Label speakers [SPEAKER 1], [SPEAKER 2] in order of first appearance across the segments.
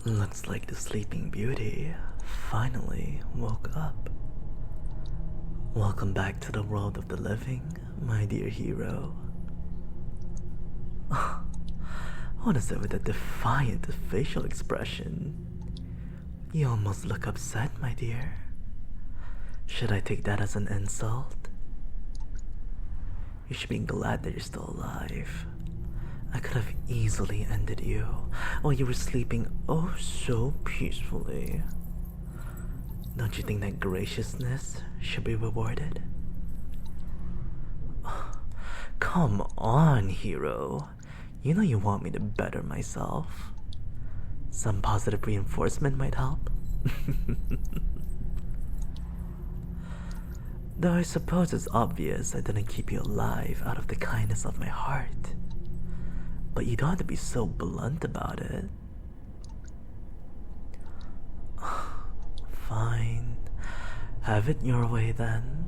[SPEAKER 1] Looks like the Sleeping Beauty finally woke up. Welcome back to the world of the living, my dear hero. What is it with that defiant facial expression? You almost look upset, my dear. Should I take that as an insult? You should be glad that you're still alive. I could have easily ended you while you were sleeping oh so peacefully. Don't you think that graciousness should be rewarded? Come on, hero. You know you want me to better myself. Some positive reinforcement might help. Though I suppose it's obvious I didn't keep you alive out of the kindness of my heart. But you don't have to be so blunt about it. Fine. Have it your way then.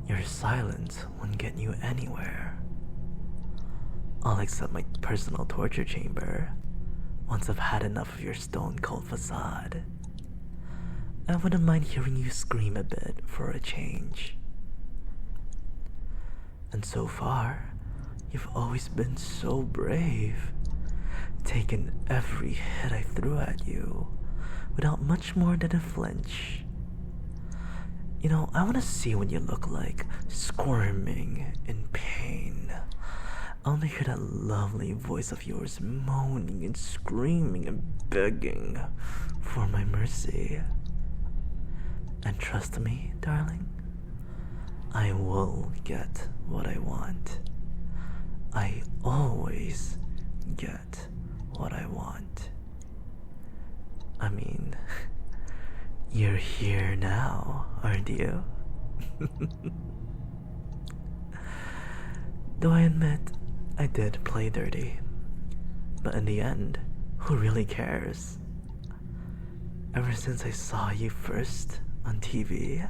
[SPEAKER 1] Your silence won't get you anywhere. I'll accept my personal torture chamber once I've had enough of your stone-cold facade. I wouldn't mind hearing you scream a bit for a change. And so far, you've always been so brave, taking every hit I threw at you without much more than a flinch. You know, I want to see what you look like, squirming in pain. I want to hear that lovely voice of yours moaning and screaming and begging for my mercy. And trust me, darling, I will get what I want. I always get what I want. I mean, you're here now, aren't you? Though I admit, I did play dirty. But in the end, who really cares? Ever since I saw you first on TV,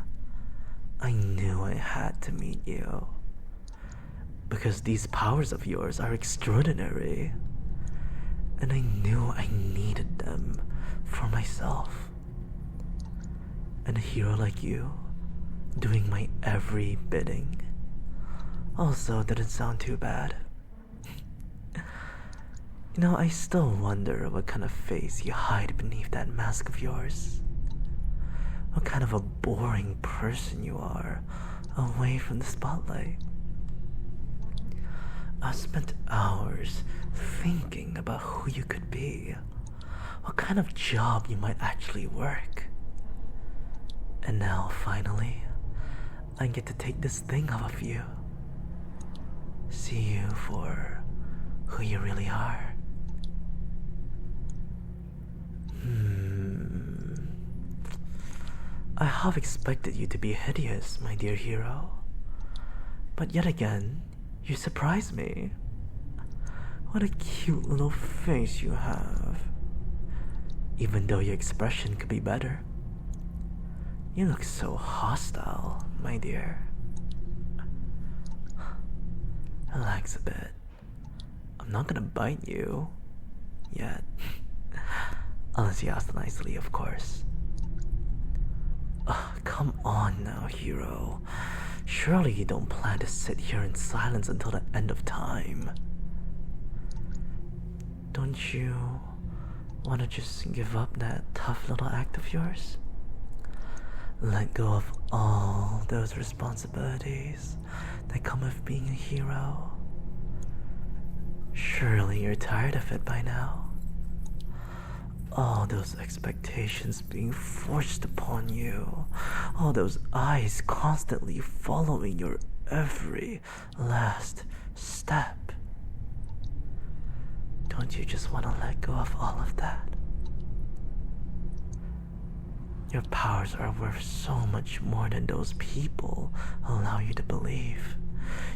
[SPEAKER 1] I knew I had to meet you. Because these powers of yours are extraordinary. And I knew I needed them for myself. And a hero like you, doing my every bidding, also didn't sound too bad. You know, I still wonder what kind of face you hide beneath that mask of yours. What kind of a boring person you are away from the spotlight. I've spent hours thinking about who you could be, what kind of job you might actually work. And now, finally, I get to take this thing off of you. See you for who you really are. I have expected you to be hideous, my dear hero. But yet again, you surprise me. What a cute little face you have. Even though your expression could be better. You look so hostile, my dear. Relax a bit. I'm not gonna bite you. Yet. Unless you ask nicely, of course. Come on now, hero. Surely you don't plan to sit here in silence until the end of time. Don't you want to just give up that tough little act of yours? Let go of all those responsibilities that come with being a hero. Surely you're tired of it by now. All those expectations being forced upon you. All those eyes constantly following your every last step. Don't you just want to let go of all of that? Your powers are worth so much more than those people allow you to believe.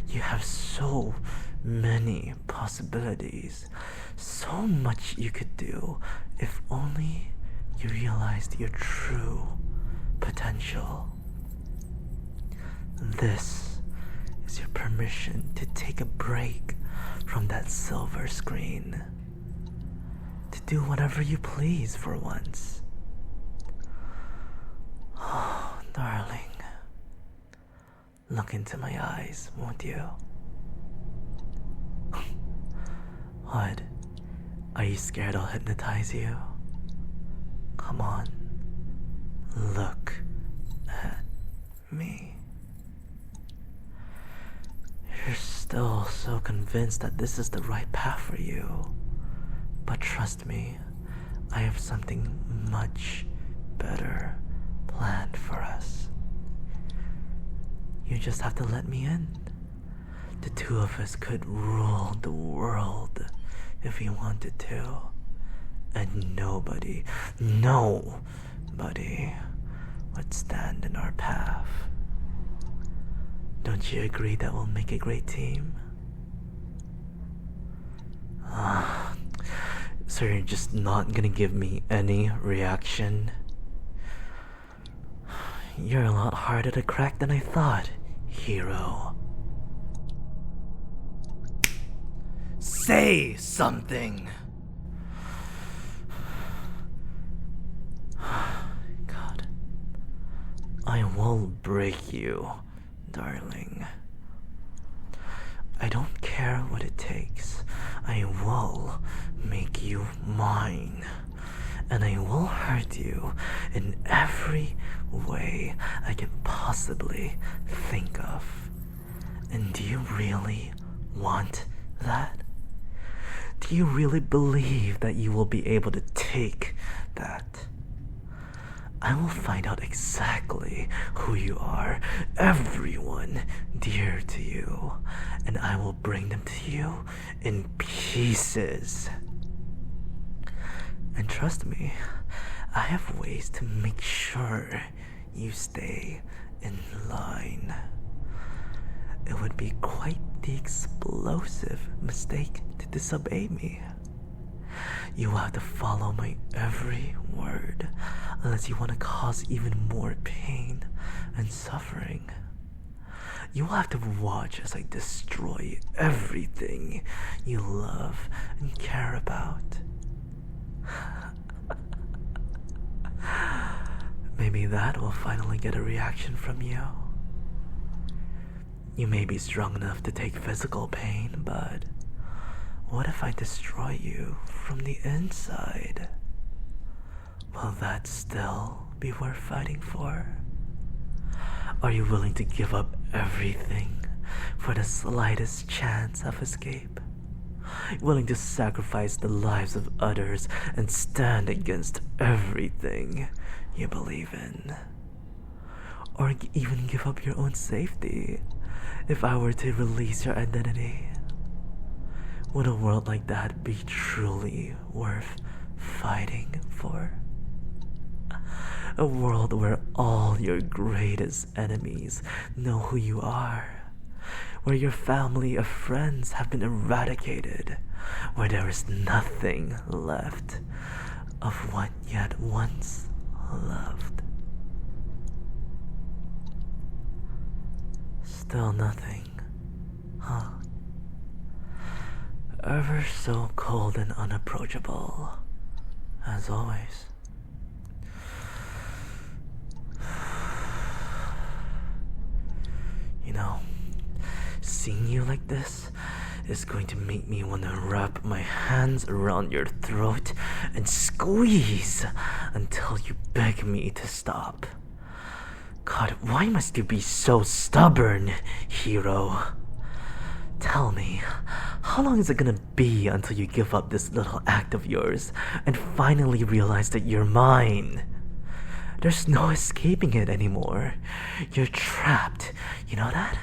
[SPEAKER 1] You have so many possibilities, so much you could do if only you realized your true potential. This is your permission to take a break from that silver screen, to do whatever you please for once. Oh, darling. Look into my eyes, won't you? What? Are you scared I'll hypnotize you? Come on. Look at me. You're still so convinced that this is the right path for you. But trust me, I have something much better planned for us. You just have to let me in. The two of us could rule the world if we wanted to. And nobody would stand in our path. Don't you agree that we'll make a great team? So you're just not gonna give me any reaction? You're a lot harder to crack than I thought, hero. Say something! God. I will break you, darling. I don't care what it takes. I will make you mine. And I will hurt you in every way I can possibly think of. And do you really want that? Do you really believe that you will be able to take that? I will find out exactly who you are, everyone dear to you, and I will bring them to you in pieces. And trust me, I have ways to make sure you stay in line. It would be quite the explosive mistake to disobey me. You have to follow my every word, unless you want to cause even more pain and suffering. You will have to watch as I destroy everything you love and care about. Maybe that will finally get a reaction from you. You may be strong enough to take physical pain, but what if I destroy you from the inside? Will that still be worth fighting for? Are you willing to give up everything for the slightest chance of escape? Willing to sacrifice the lives of others and stand against everything you believe in? Or even give up your own safety if I were to release your identity? Would a world like that be truly worth fighting for? A world where all your greatest enemies know who you are, where your family of friends have been eradicated, where there is nothing left of what you had once loved. Still nothing, huh? Ever so cold and unapproachable, as always. You know, seeing you like this is going to make me want to wrap my hands around your throat and squeeze until you beg me to stop. God, why must you be so stubborn, hero? Tell me, how long is it gonna be until you give up this little act of yours and finally realize that you're mine? There's no escaping it anymore. You're trapped, you know that?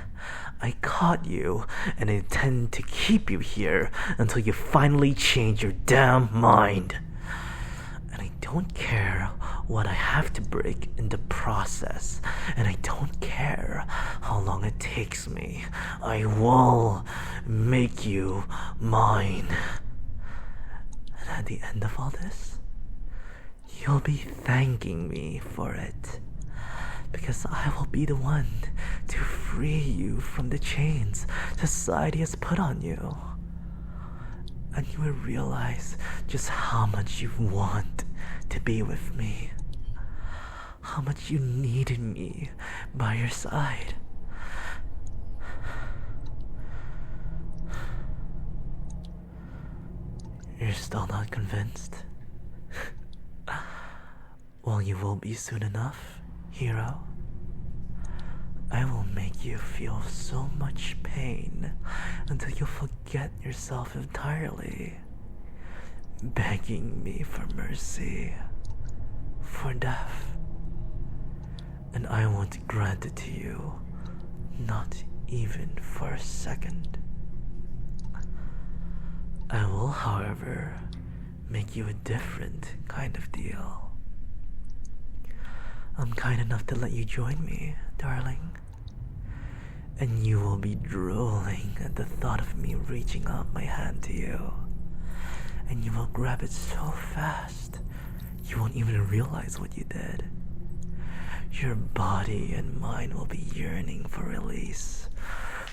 [SPEAKER 1] I caught you, and I intend to keep you here until you finally change your damn mind. And I don't care what I have to break in the process, and I don't care how long it takes me. I will make you mine. And at the end of all this, you'll be thanking me for it, because I will be the one to free you from the chains society has put on you. and you will realize just how much you want to be with me, how much you needed me by your side. You're still not convinced? Well, you will be soon enough, hero. I will make you feel so much pain until you forget yourself entirely, begging me for mercy, for death. And I won't grant it to you, not even for a second. I will, however, make you a different kind of deal. I'm kind enough to let you join me, darling. And you will be drooling at the thought of me reaching out my hand to you. And you will grab it so fast, you won't even realize what you did. Your body and mind will be yearning for release,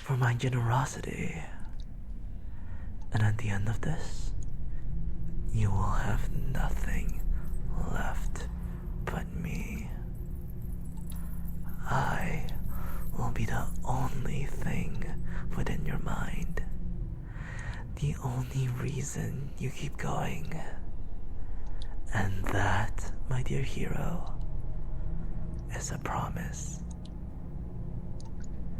[SPEAKER 1] for my generosity. And at the end of this, you will have nothing left but me. I will be the only thing within your mind, the only reason you keep going. And that, my dear hero, is a promise.